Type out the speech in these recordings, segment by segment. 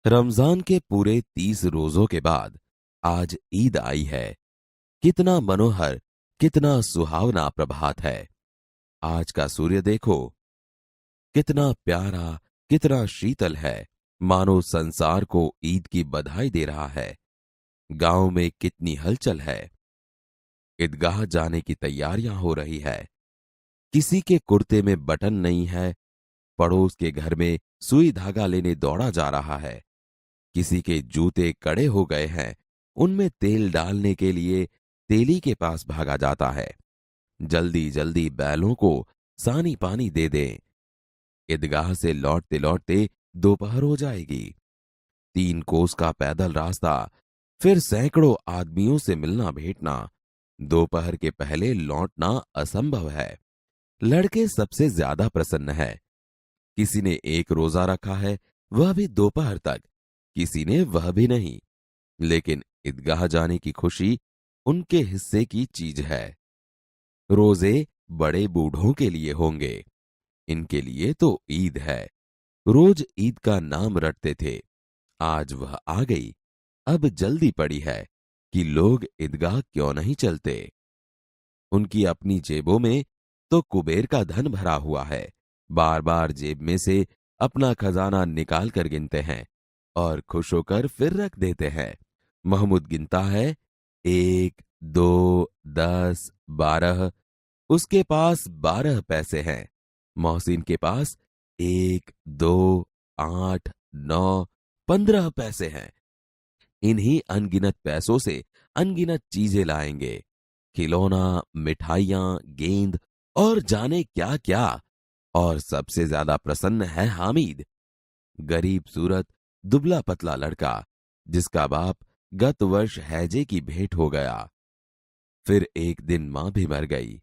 रमजान के पूरे 30 रोजों के बाद आज ईद आई है। कितना मनोहर, कितना सुहावना प्रभात है। आज का सूर्य देखो, कितना प्यारा, कितना शीतल है। मानो संसार को ईद की बधाई दे रहा है। गांव में कितनी हलचल है। ईदगाह जाने की तैयारियां हो रही है। किसी के कुर्ते में बटन नहीं है, पड़ोस के घर में सुई धागा लेने दौड़ा जा रहा है। किसी के जूते कड़े हो गए हैं, उनमें तेल डालने के लिए तेली के पास भागा जाता है। जल्दी जल्दी बैलों को सानी पानी दे दें। ईदगाह से लौटते लौटते दोपहर हो जाएगी। 3 कोस का पैदल रास्ता, फिर सैकड़ों आदमियों से मिलना भेंटना। दोपहर के पहले लौटना असंभव है। लड़के सबसे ज्यादा प्रसन्न है। किसी ने एक रोजा रखा है, वह भी दोपहर तक। किसी ने वह भी नहीं। लेकिन ईदगाह जाने की खुशी उनके हिस्से की चीज है। रोजे बड़े बूढ़ों के लिए होंगे, इनके लिए तो ईद है। रोज ईद का नाम रटते थे, आज वह आ गई। अब जल्दी पड़ी है कि लोग ईदगाह क्यों नहीं चलते। उनकी अपनी जेबों में तो कुबेर का धन भरा हुआ है। बार बार जेब में से अपना खजाना निकाल कर गिनते हैं और खुश होकर फिर रख देते हैं। महमूद गिनता है, 1, 2, 10, 12। उसके पास 12 पैसे हैं। मोहसिन के पास 1, 2, 8, 9, 15 पैसे हैं। इन्हीं अनगिनत पैसों से अनगिनत चीजें लाएंगे। खिलौना, मिठाइयां, गेंद और जाने क्या क्या। और सबसे ज्यादा प्रसन्न है हामिद। गरीब सूरत, दुबला पतला लड़का, जिसका बाप गत वर्ष हैजे की भेंट हो गया। फिर एक दिन मां भी मर गई।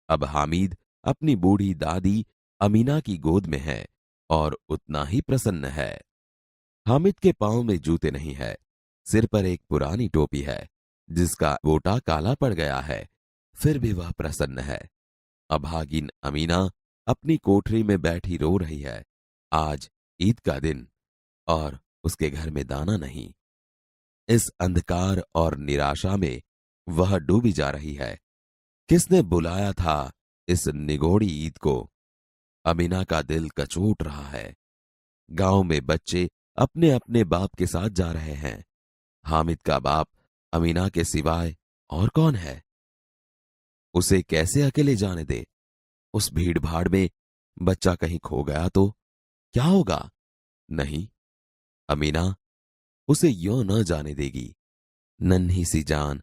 अब हामिद अपनी बूढ़ी दादी अमीना की गोद में है और उतना ही प्रसन्न है। हामिद के पांव में जूते नहीं है। सिर पर एक पुरानी टोपी है, जिसका गोटा काला पड़ गया है। फिर भी वह प्रसन्न है। अभागिन अमीना अपनी कोठरी में बैठी रो रही है। आज ईद का दिन और उसके घर में दाना नहीं। इस अंधकार और निराशा में वह डूबी जा रही है। किसने बुलाया था इस निगोड़ी ईद को? अमीना का दिल कचोट रहा है। गांव में बच्चे अपने अपने बाप के साथ जा रहे हैं। हामिद का बाप अमीना के सिवाय और कौन है? उसे कैसे अकेले जाने दे? उस भीड़ भाड़ में बच्चा कहीं खो गया तो क्या होगा? नहीं, अमीना उसे यों न जाने देगी। नन्ही सी जान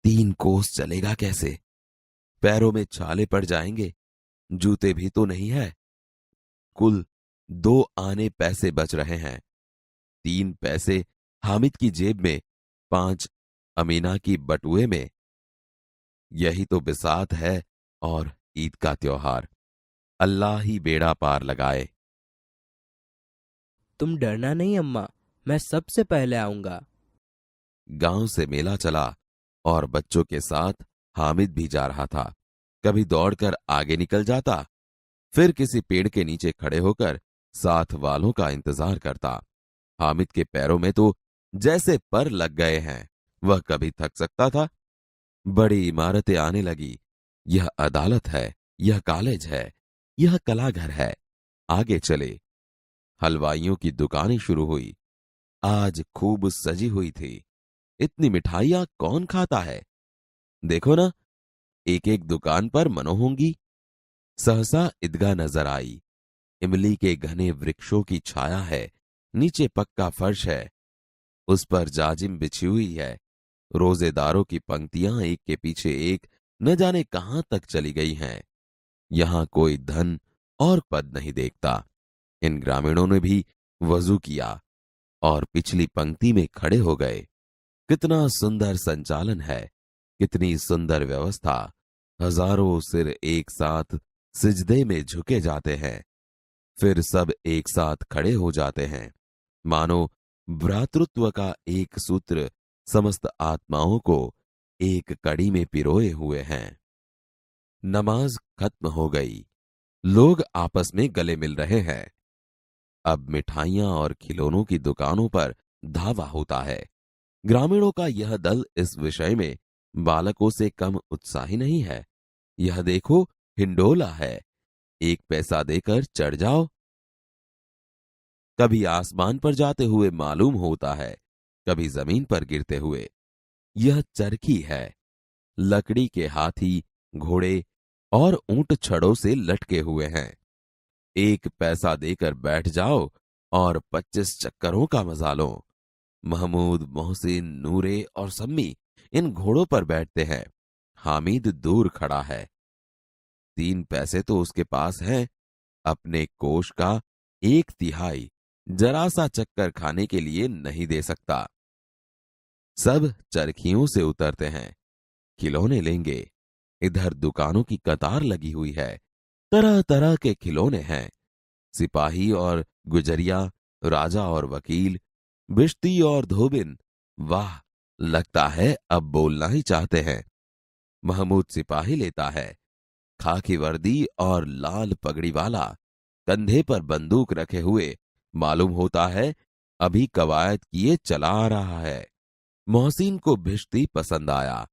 3 कोस चलेगा कैसे? पैरों में छाले पड़ जाएंगे। जूते भी तो नहीं है। कुल 2 आने पैसे बच रहे हैं। 3 पैसे हामिद की जेब में, 5 अमीना की बटुए में। यही तो बिसात है और ईद का त्योहार। अल्लाह ही बेड़ा पार लगाए। तुम डरना नहीं अम्मा, मैं सबसे पहले आऊंगा। गांव से मेला चला और बच्चों के साथ हामिद भी जा रहा था। कभी दौड़कर आगे निकल जाता, फिर किसी पेड़ के नीचे खड़े होकर साथ वालों का इंतजार करता। हामिद के पैरों में तो जैसे पर लग गए हैं। वह कभी थक सकता था? बड़ी इमारतें आने लगी। यह अदालत है, यह कॉलेज है, यह कलाघर है। आगे चले। हलवाइयों की दुकानें शुरू हुई। आज खूब सजी हुई थी। इतनी मिठाइयां कौन खाता है? देखो ना, एक एक दुकान पर मनो होंगी। सहसा ईदगाह नजर आई। इमली के घने वृक्षों की छाया है। नीचे पक्का फर्श है, उस पर जाजिम बिछी हुई है। रोजेदारों की पंक्तियां एक के पीछे एक न जाने कहां तक चली गई हैं। यहां कोई धन और पद नहीं देखता। इन ग्रामीणों ने भी वजू किया और पिछली पंक्ति में खड़े हो गए। कितना सुंदर संचालन है, कितनी सुंदर व्यवस्था। हजारों सिर एक साथ सिजदे में झुके जाते हैं, फिर सब एक साथ खड़े हो जाते हैं। मानो भ्रातृत्व का एक सूत्र समस्त आत्माओं को एक कड़ी में पिरोए हुए हैं। नमाज खत्म हो गई। लोग आपस में गले मिल रहे हैं। अब मिठाइयां और खिलौनों की दुकानों पर धावा होता है। ग्रामीणों का यह दल इस विषय में बालकों से कम उत्साही नहीं है। यह देखो, हिंडोला है, 1 पैसा देकर चढ़ जाओ। कभी आसमान पर जाते हुए मालूम होता है, कभी जमीन पर गिरते हुए। यह चरखी है। लकड़ी के हाथी, घोड़े और ऊंट छड़ों से लटके हुए हैं। 1 पैसा देकर बैठ जाओ और 25 चक्करों का मजा लो। महमूद, मोहसिन, नूरे और सम्मी इन घोड़ों पर बैठते हैं। हामिद दूर खड़ा है। 3 पैसे तो उसके पास हैं। अपने कोष का 1/3 जरा सा चक्कर खाने के लिए नहीं दे सकता। सब चरखियों से उतरते हैं। खिलौने लेंगे। इधर दुकानों की कतार लगी हुई है। तरह तरह के खिलौने हैं। सिपाही और गुजरिया, राजा और वकील, बिश्ती और धोबिन। वाह, लगता है अब बोलना ही चाहते हैं। महमूद सिपाही लेता है। खाकी वर्दी और लाल पगड़ी वाला, कंधे पर बंदूक रखे हुए, मालूम होता है अभी कवायद किए चला आ रहा है। मोहसिन को भिश्ती पसंद आया।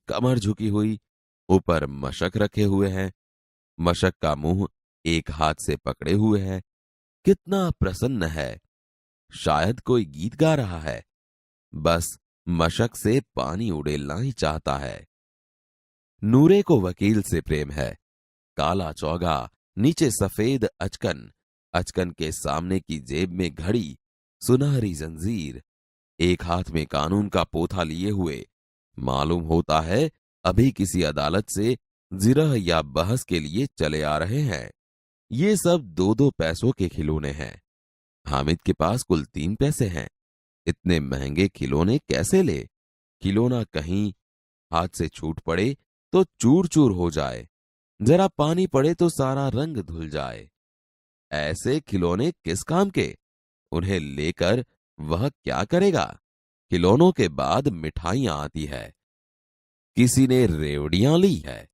कमर झुकी हुई, ऊपर मशक रखे हुए हैं। मशक का मुंह एक हाथ से पकड़े हुए है। कितना प्रसन्न है। शायद कोई गीत गा रहा है। बस मशक से पानी उड़ेलना ही चाहता है। नूरे को वकील से प्रेम है। काला चौगा, नीचे सफेद अचकन, अचकन के सामने की जेब में घड़ी, सुनहरी जंजीर, एक हाथ में कानून का पोथा लिए हुए, मालूम होता है अभी किसी अदालत से जिरह या बहस के लिए चले आ रहे हैं। ये सब 2-2 पैसों के खिलौने हैं। हामिद के पास कुल 3 पैसे हैं। इतने महंगे खिलौने कैसे ले? खिलौना कहीं हाथ से छूट पड़े तो चूर चूर हो जाए, जरा पानी पड़े तो सारा रंग धुल जाए। ऐसे खिलौने किस काम के? उन्हें लेकर वह क्या करेगा? खिलौनों के बाद मिठाइयां आती है। किसी ने रेवड़ियां ली है,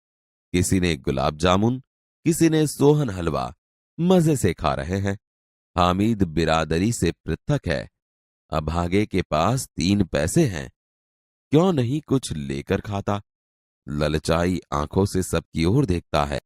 किसी ने गुलाब जामुन, किसी ने सोहन हलवा। मजे से खा रहे हैं। हामिद बिरादरी से पृथक है। अभागे के पास 3 पैसे हैं। क्यों नहीं कुछ लेकर खाता? ललचाई आंखों से सबकी ओर देखता है।